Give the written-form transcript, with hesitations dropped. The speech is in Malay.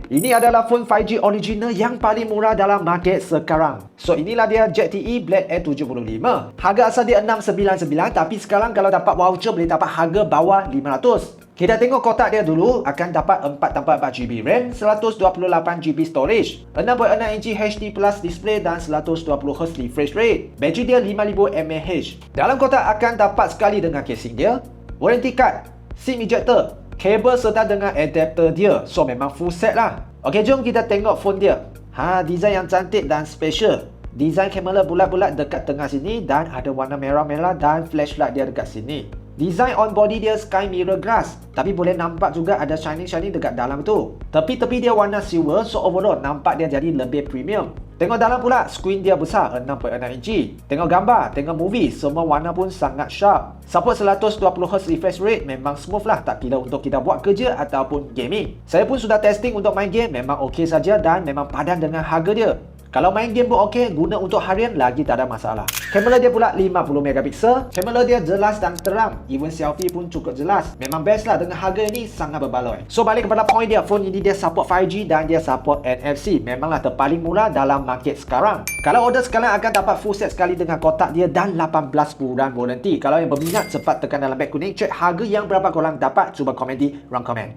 Ini adalah phone 5G original yang paling murah dalam market sekarang. So inilah dia ZTE Blade A75. Harga asal dia 699, tapi sekarang kalau dapat voucher boleh dapat harga bawah 500. Kita tengok kotak dia dulu. Akan dapat 4/4GB RAM, 128GB storage, 6.6 inci HD Plus display dan 120Hz refresh rate. Bateri dia 5000 mAh. Dalam kotak akan dapat sekali dengan casing dia, warranty card, SIM ejector, kabel serta dengan adapter dia. So memang full set lah. Ok, jom kita tengok phone dia. Design yang cantik dan special. Design kamera bulat-bulat dekat tengah sini dan ada warna merah-merah dan flashlight dia dekat sini. Design on body dia sky mirror glass, tapi boleh nampak juga ada shining-shining dekat dalam tu. Tepi-tepi dia warna silver, so overall nampak dia jadi lebih premium. Tengok dalam pula, screen dia besar 6.6 inci. Tengok gambar, tengok movie, semua warna pun sangat sharp. Support 120Hz refresh rate, memang smooth lah, tak kira untuk kita buat kerja ataupun gaming. Saya pun sudah testing untuk main game, memang ok saja dan memang padan dengan harga dia. Kalau main game pun ok, guna untuk harian lagi tak ada masalah. Kamera dia pula 50MP. Kamera dia jelas dan terang. Even selfie pun cukup jelas. Memang best lah, dengan harga ini sangat berbaloi. So balik kepada point dia, phone ini dia support 5G dan dia support NFC. Memanglah terpaling murah dalam market sekarang. Kalau order sekarang akan dapat full set sekali dengan kotak dia dan 18 bulan warranty. Kalau yang berminat cepat tekan dalam beg kuning, cek harga yang berapa korang dapat. Cuba komen di ruang komen.